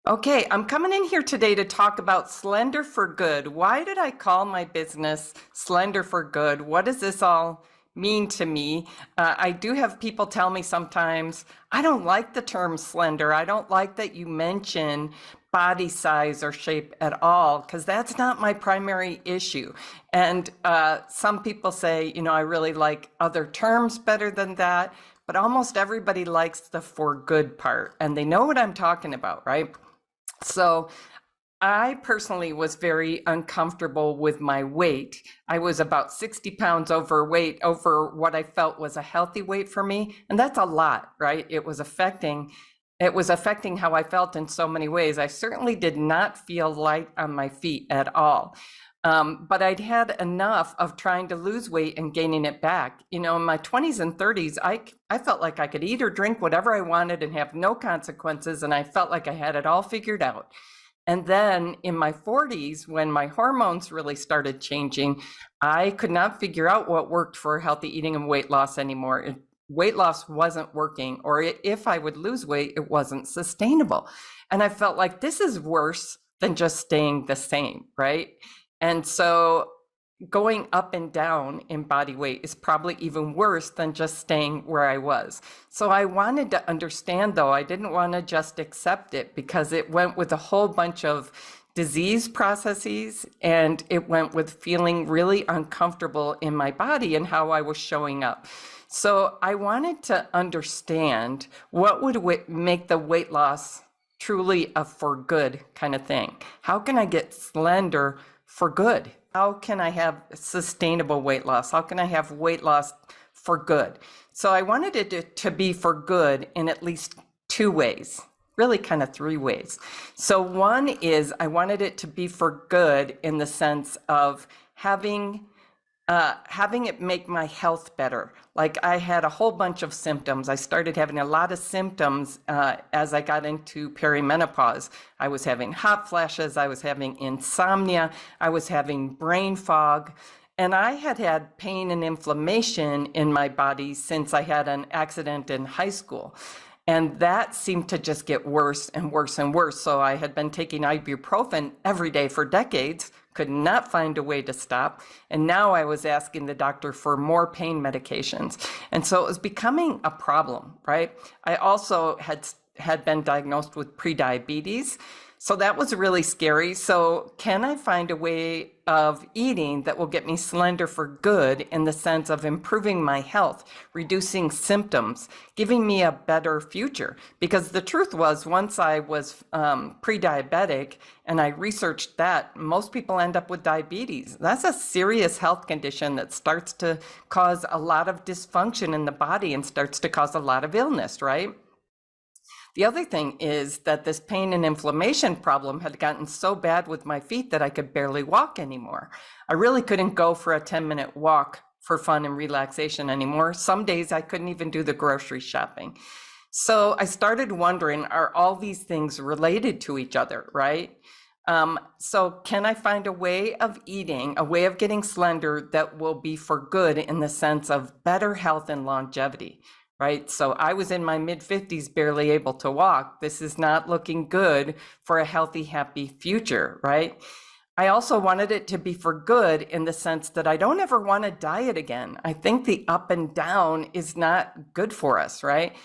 Okay, I'm coming in here today to talk about Slender for Good. Why did I call my business Slender for Good? What does this all mean to me? I do have people tell me sometimes, I don't like the term slender. I don't like that you mention body size or shape at all, because that's not my primary issue. And some people say, I really like other terms better than that, but almost everybody likes the for good part, and they know what I'm talking about, right? So I personally was very uncomfortable with my weight. I was about 60 pounds overweight over what I felt was a healthy weight for me. And that's a lot, right? It was affecting how I felt in so many ways. I certainly did not feel light on my feet at all. But I'd had enough of trying to lose weight and gaining it back. In my 20s and 30s, I felt like I could eat or drink whatever I wanted and have no consequences. And I felt like I had it all figured out. And then in my 40s, when my hormones really started changing, I could not figure out what worked for healthy eating and weight loss anymore. Weight loss wasn't working, or if I would lose weight, it wasn't sustainable. And I felt like this is worse than just staying the same, right? And so going up and down in body weight is probably even worse than just staying where I was. So I wanted to understand, though, I didn't want to just accept it because it went with a whole bunch of disease processes, and it went with feeling really uncomfortable in my body and how I was showing up. So I wanted to understand what would make the weight loss truly a for good kind of thing. How can I get slender for good? How can I have sustainable weight loss? How can I have weight loss for good? So I wanted it to be for good in at least two ways, really kind of three ways. So one is I wanted it to be for good in the sense of having it make my health better. Like I had a whole bunch of symptoms. I started having a lot of symptoms as I got into perimenopause. I was having hot flashes, I was having insomnia, I was having brain fog, and I had had pain and inflammation in my body since I had an accident in high school. And that seemed to just get worse and worse and worse. So I had been taking ibuprofen every day for decades, could not find a way to stop. And now I was asking the doctor for more pain medications. And so it was becoming a problem, right? I also had been diagnosed with prediabetes. So that was really scary. So can I find a way of eating that will get me slender for good in the sense of improving my health, reducing symptoms, giving me a better future? Because the truth was, once I was pre-diabetic and I researched that, most people end up with diabetes. That's a serious health condition that starts to cause a lot of dysfunction in the body and starts to cause a lot of illness, right? The other thing is that this pain and inflammation problem had gotten so bad with my feet that I could barely walk anymore. I really couldn't go for a 10-minute walk for fun and relaxation anymore. Some days I couldn't even do the grocery shopping. So I started wondering, are all these things related to each other, right? So can I find a way of eating, a way of getting slender that will be for good in the sense of better health and longevity? Right? So I was in my mid-50s, barely able to walk. This is not looking good for a healthy, happy future, right? I also wanted it to be for good in the sense that I don't ever want to diet again. I think the up and down is not good for us, right?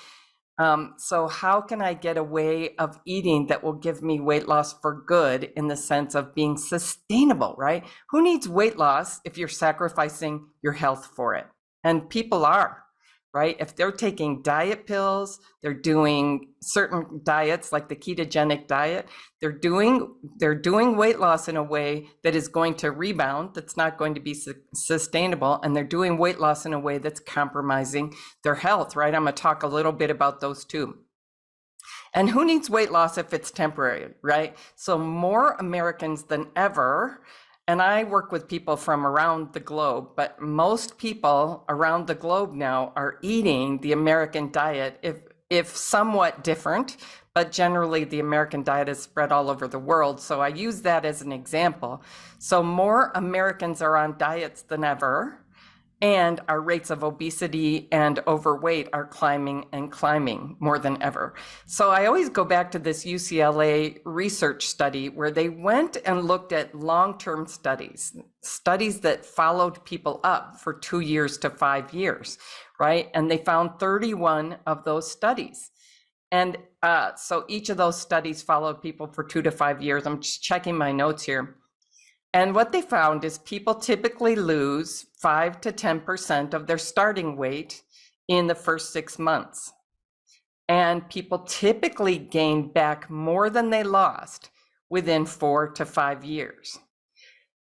So how can I get a way of eating that will give me weight loss for good in the sense of being sustainable, right? Who needs weight loss if you're sacrificing your health for it? And people are. Right? If they're taking diet pills, they're doing certain diets like the ketogenic diet, they're doing weight loss in a way that is going to rebound, that's not going to be sustainable, and they're doing weight loss in a way that's compromising their health, right? I'm going to talk a little bit about those too. And who needs weight loss if it's temporary, right? So more Americans than ever, and I work with people from around the globe, but most people around the globe now are eating the American diet, if somewhat different, but generally the American diet is spread all over the world. So I use that as an example. So more Americans are on diets than ever. And our rates of obesity and overweight are climbing and climbing more than ever. So I always go back to this UCLA research study where they went and looked at long-term studies that followed people up for 2 years to 5 years, right? And they found 31 of those studies. And so each of those studies followed people for 2 to 5 years. I'm just checking my notes here. And what they found is people typically lose 5 to 10% of their starting weight in the first 6 months. And people typically gain back more than they lost within 4 to 5 years.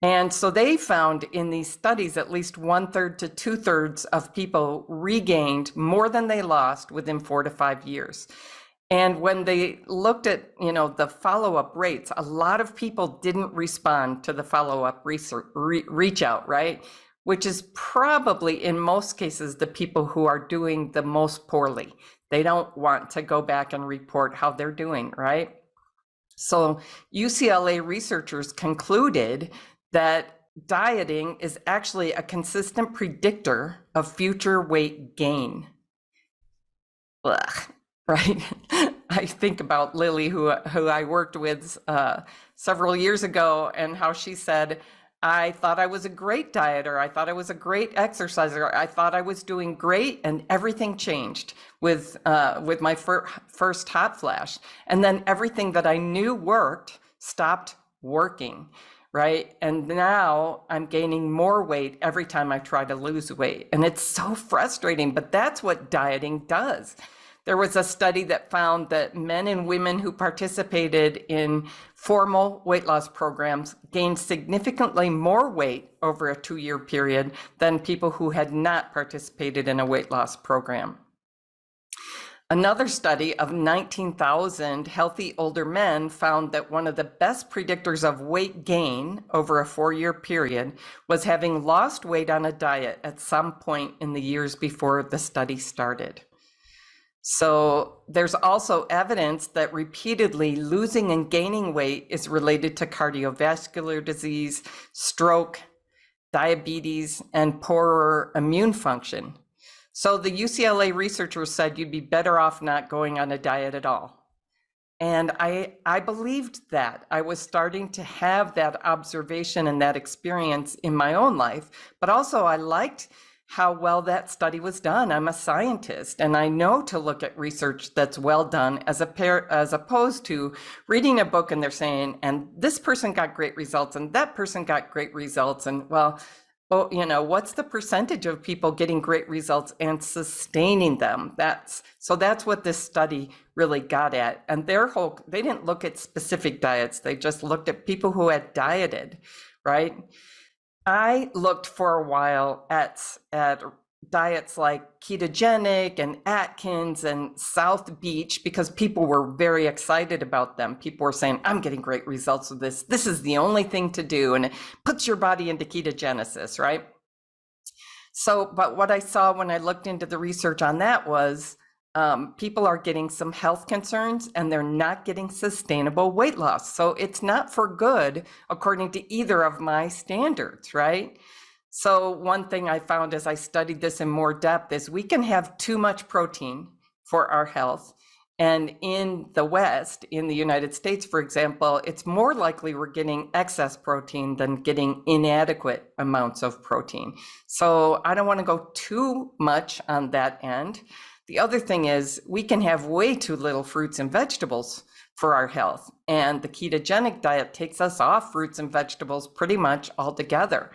And so they found in these studies at least 1/3 to 2/3 of people regained more than they lost within 4 to 5 years. And when they looked at, the follow-up rates, a lot of people didn't respond to the follow-up reach out, right? Which is probably in most cases the people who are doing the most poorly. They don't want to go back and report how they're doing, right? So UCLA researchers concluded that dieting is actually a consistent predictor of future weight gain. Ugh. Right. I think about Lily, who I worked with several years ago, and how she said, I thought I was a great dieter. I thought I was a great exerciser. I thought I was doing great, and everything changed with my first hot flash. And then everything that I knew worked stopped working, right? And now I'm gaining more weight every time I try to lose weight. And it's so frustrating, but that's what dieting does. There was a study that found that men and women who participated in formal weight loss programs gained significantly more weight over a 2-year period than people who had not participated in a weight loss program. Another study of 19,000 healthy older men found that one of the best predictors of weight gain over a 4-year period was having lost weight on a diet at some point in the years before the study started. So there's also evidence that repeatedly losing and gaining weight is related to cardiovascular disease, stroke, diabetes, and poorer immune function. So the UCLA researchers said you'd be better off not going on a diet at all. And I believed that. I was starting to have that observation and that experience in my own life, but also I liked how well that study was done. I'm a scientist, and I know to look at research that's well done as opposed to reading a book and they're saying, and this person got great results and that person got great results. And well, what's the percentage of people getting great results and sustaining them? That's what this study really got at. And they didn't look at specific diets. They just looked at people who had dieted, right? I looked for a while at diets like ketogenic and Atkins and South Beach because people were very excited about them. People were saying, I'm getting great results with this. This is the only thing to do. And it puts your body into ketogenesis, right? So, but what I saw when I looked into the research on that was people are getting some health concerns and they're not getting sustainable weight loss. So it's not for good, according to either of my standards, right? So one thing I found as I studied this in more depth is we can have too much protein for our health. And in the West, in the United States, for example, it's more likely we're getting excess protein than getting inadequate amounts of protein. So I don't want to go too much on that end. The other thing is we can have way too little fruits and vegetables for our health. And the ketogenic diet takes us off fruits and vegetables pretty much altogether.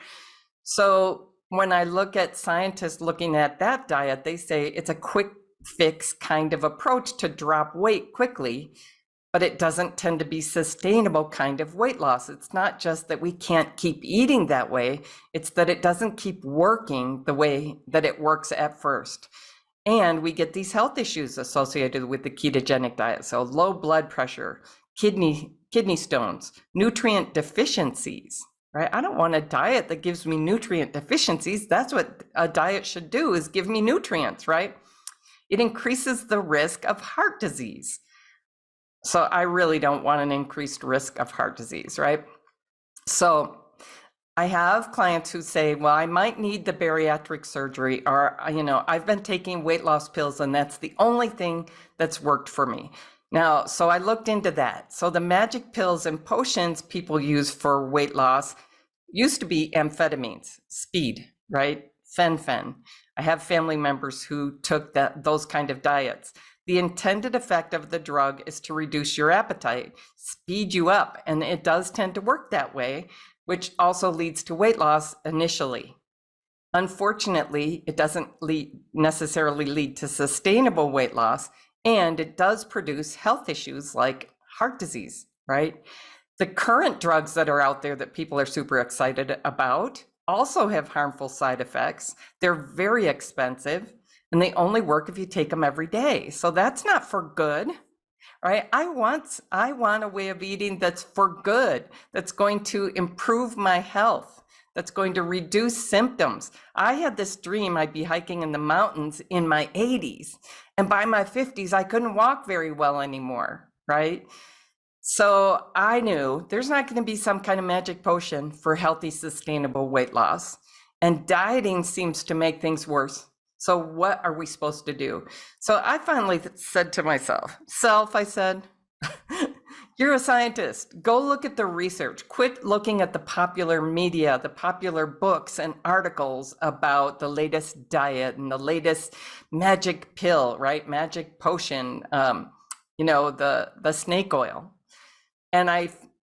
So when I look at scientists looking at that diet, they say it's a quick fix kind of approach to drop weight quickly, but it doesn't tend to be sustainable kind of weight loss. It's not just that we can't keep eating that way, it's that it doesn't keep working the way that it works at first. And we get these health issues associated with the ketogenic diet. So low blood pressure, kidney stones, nutrient deficiencies, right? I don't want a diet that gives me nutrient deficiencies. That's what a diet should do, is give me nutrients, right? It increases the risk of heart disease. So I really don't want an increased risk of heart disease, right? So I have clients who say, well, I might need the bariatric surgery, or, I've been taking weight loss pills and that's the only thing that's worked for me. Now, so I looked into that. So the magic pills and potions people use for weight loss used to be amphetamines, speed, right? Fen-phen. I have family members who took those kind of diets. The intended effect of the drug is to reduce your appetite, speed you up, and it does tend to work that way, which also leads to weight loss initially. Unfortunately, it doesn't necessarily lead to sustainable weight loss, and it does produce health issues like heart disease, right? The current drugs that are out there that people are super excited about also have harmful side effects. They're very expensive, and they only work if you take them every day. So that's not for good. Right? I want a way of eating that's for good, that's going to improve my health, that's going to reduce symptoms. I had this dream I'd be hiking in the mountains in my 80s, and by my 50s, I couldn't walk very well anymore, right? So I knew there's not going to be some kind of magic potion for healthy, sustainable weight loss, and dieting seems to make things worse. So what are we supposed to do? So I finally said to myself, I said, you're a scientist. Go look at the research. Quit looking at the popular media, the popular books and articles about the latest diet and the latest magic pill, right? Magic potion, the snake oil. And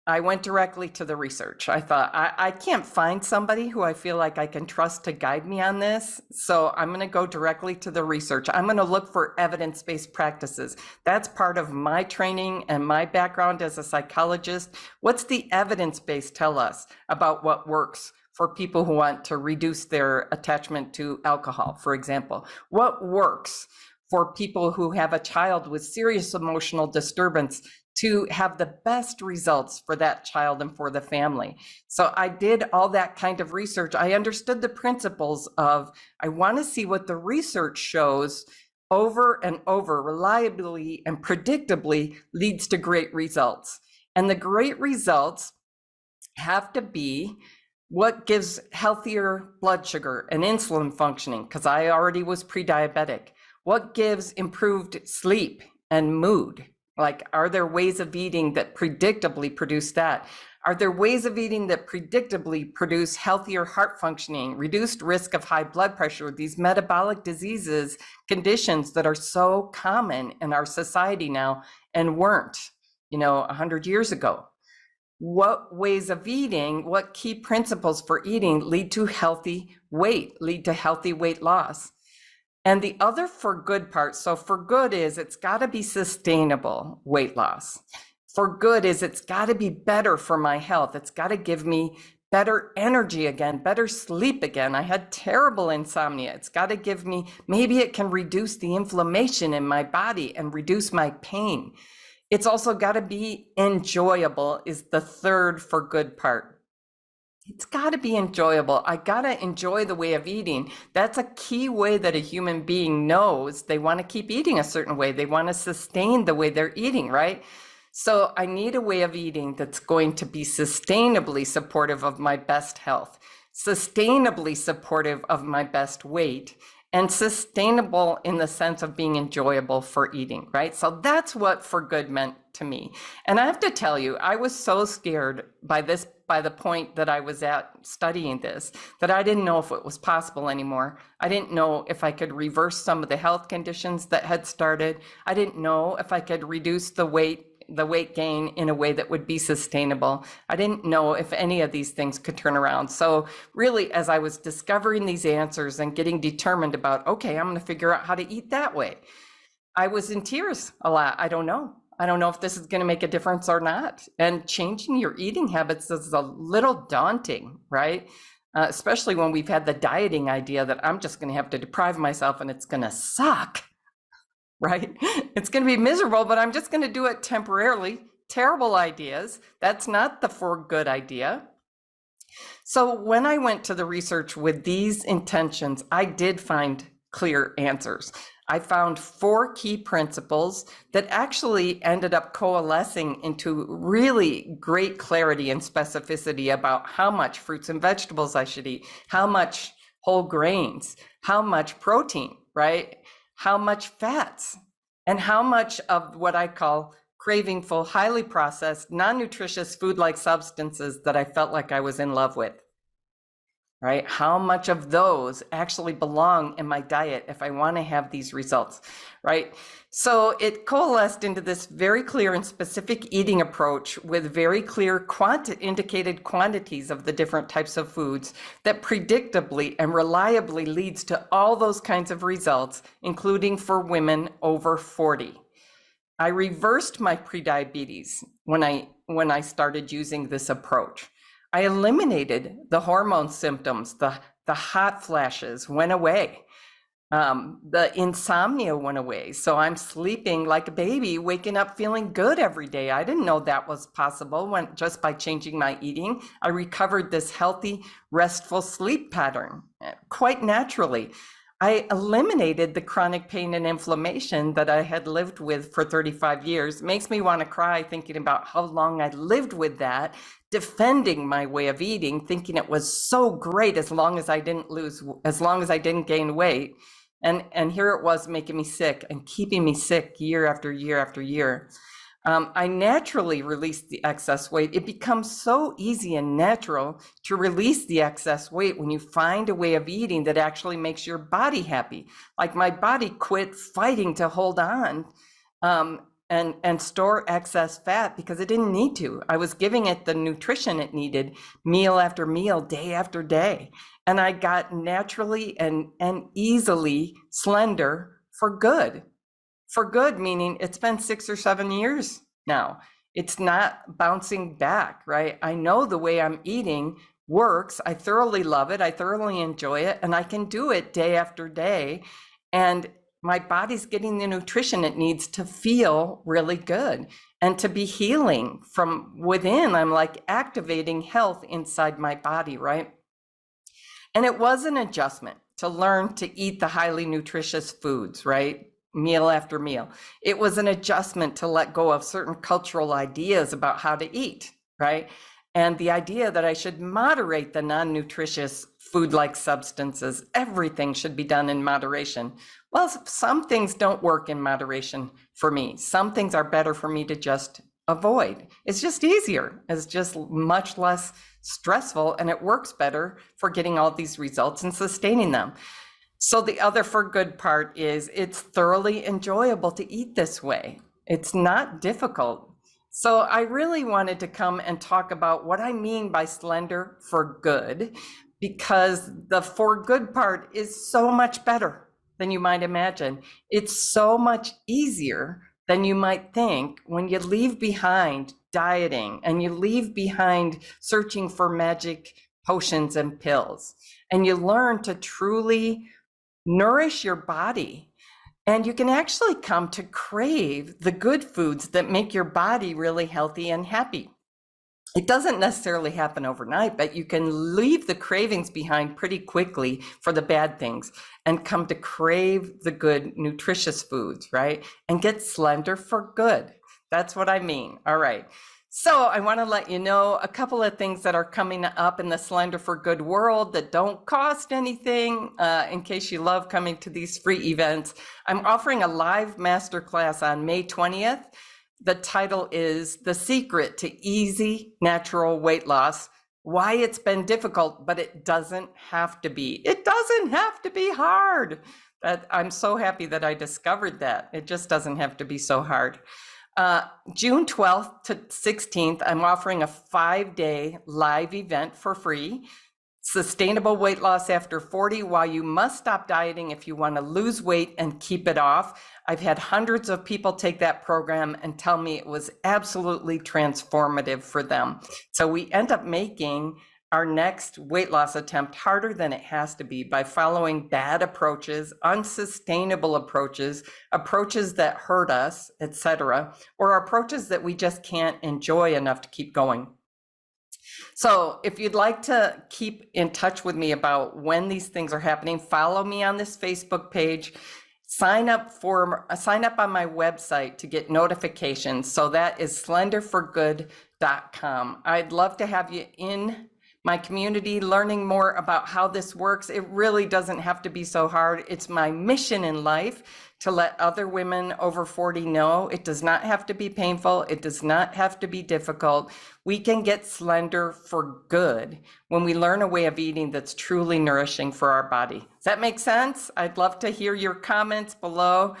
I went directly to the research. I thought, I can't find somebody who I feel like I can trust to guide me on this. So I'm going to go directly to the research. I'm going to look for evidence-based practices. That's part of my training and my background as a psychologist. What's the evidence base tell us about what works for people who want to reduce their attachment to alcohol, for example? What works for people who have a child with serious emotional disturbance to have the best results for that child and for the family? So I did all that kind of research. I understood the principles of, I want to see what the research shows over and over, reliably and predictably leads to great results. And the great results have to be what gives healthier blood sugar and insulin functioning, because I already was pre-diabetic. What gives improved sleep and mood? Like, are there ways of eating that predictably produce that? Are there ways of eating that predictably produce healthier heart functioning, reduced risk of high blood pressure, these metabolic diseases, conditions that are so common in our society now and weren't, 100 years ago? What ways of eating, what key principles for eating lead to healthy weight, lead to healthy weight loss? And the other for good part, so for good is it's got to be sustainable weight loss. For good is it's got to be better for my health. It's got to give me better energy again, better sleep again. I had terrible insomnia. It's got to give me, maybe it can reduce the inflammation in my body and reduce my pain. It's also got to be enjoyable is the third for good part. It's got to be enjoyable. I got to enjoy the way of eating. That's a key way that a human being knows they want to keep eating a certain way. They want to sustain the way they're eating, right? So I need a way of eating that's going to be sustainably supportive of my best health, sustainably supportive of my best weight, and sustainable in the sense of being enjoyable for eating, right? So that's what for good meant to me. And I have to tell you, I was so scared by the point that I was at studying this, that I didn't know if it was possible anymore. I didn't know if I could reverse some of the health conditions that had started. I didn't know if I could reduce the weight gain in a way that would be sustainable. I didn't know if any of these things could turn around. So really, as I was discovering these answers and getting determined about, okay, I'm going to figure out how to eat that way, I was in tears a lot. I don't know if this is going to make a difference or not. And changing your eating habits is a little daunting, right? Especially when we've had the dieting idea that I'm just going to have to deprive myself and it's going to suck. Right? It's going to be miserable, but I'm just going to do it temporarily. Terrible ideas. That's not the for good idea. So when I went to the research with these intentions, I did find clear answers. I found 4 key principles that actually ended up coalescing into really great clarity and specificity about how much fruits and vegetables I should eat, how much whole grains, how much protein, right? How much fats, and how much of what I call cravingful, highly processed, non-nutritious food-like substances that I felt like I was in love with. Right? How much of those actually belong in my diet if I want to have these results, right? So it coalesced into this very clear and specific eating approach with very clear indicated quantities of the different types of foods that predictably and reliably leads to all those kinds of results, including for women over 40. I reversed my prediabetes when I started using this approach. I eliminated the hormone symptoms, the hot flashes went away. The insomnia went away. So I'm sleeping like a baby, waking up feeling good every day. I didn't know that was possible just by changing my eating. I recovered this healthy, restful sleep pattern quite naturally. I eliminated the chronic pain and inflammation that I had lived with for 35 years. It makes me want to cry thinking about how long I lived with that, defending my way of eating, thinking it was so great as long as I didn't gain weight. And here it was making me sick and keeping me sick year after year after year. I naturally released the excess weight. It becomes so easy and natural to release the excess weight when you find a way of eating that actually makes your body happy. Like my body quit fighting to hold on and store excess fat because it didn't need to. I was giving it the nutrition it needed meal after meal, day after day. And I got naturally and easily slender for good. For good, meaning it's been 6 or 7 years now. It's not bouncing back, right? I know the way I'm eating works. I thoroughly love it. I thoroughly enjoy it. And I can do it day after day. And my body's getting the nutrition it needs to feel really good and to be healing from within. I'm like activating health inside my body, right? And it was an adjustment to learn to eat the highly nutritious foods, right? Meal after meal. It was an adjustment to let go of certain cultural ideas about how to eat, right? And the idea that I should moderate the non-nutritious food-like substances. Everything should be done in moderation. Well, some things don't work in moderation for me. Some things are better for me to just avoid. It's just easier. It's just much less stressful, and it works better for getting all these results and sustaining them. So the other for good part is it's thoroughly enjoyable to eat this way. It's not difficult. So I really wanted to come and talk about what I mean by slender for good, because the for good part is so much better than you might imagine. It's so much easier than you might think when you leave behind dieting and you leave behind searching for magic potions and pills, and you learn to truly nourish your body. And you can actually come to crave the good foods that make your body really healthy and happy. It doesn't necessarily happen overnight, but you can leave the cravings behind pretty quickly for the bad things and come to crave the good, nutritious foods, right? And get slender for good. That's what I mean. All right. So I want to let you know a couple of things that are coming up in the Slender for Good world that don't cost anything, in case you love coming to these free events. I'm offering a live masterclass on May 20th. The title is The Secret to Easy Natural Weight Loss, Why It's Been Difficult, but It Doesn't Have to Be. It doesn't have to be hard. I'm so happy that I discovered that. It just doesn't have to be so hard. June 12th to 16th, I'm offering a 5-day live event for free. Sustainable weight loss after 40, while you must stop dieting if you want to lose weight and keep it off. I've had hundreds of people take that program and tell me it was absolutely transformative for them. So we end up making our next weight loss attempt harder than it has to be by following bad approaches, unsustainable approaches, approaches that hurt us, etc., or approaches that we just can't enjoy enough to keep going. So if you'd like to keep in touch with me about when these things are happening, follow me on this Facebook page. sign up on my website to get notifications. So that is slenderforgood.com. I'd love to have you in my community learning more about how this works. It really doesn't have to be so hard. It's my mission in life to let other women over 40 know it does not have to be painful. It does not have to be difficult. We can get slender for good when we learn a way of eating that's truly nourishing for our body. Does that make sense? I'd love to hear your comments below.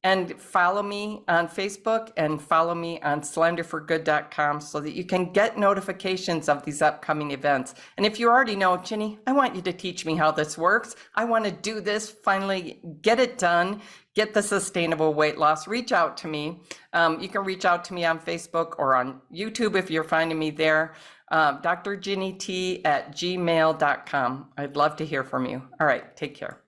And follow me on Facebook and follow me on slenderforgood.com so that you can get notifications of these upcoming events. And if you already know, Ginny, I want you to teach me how this works. I want to do this, finally get it done, get the sustainable weight loss. Reach out to me. You can reach out to me on Facebook or on YouTube if you're finding me there. drginnyt@gmail.com. I'd love to hear from you. All right, take care.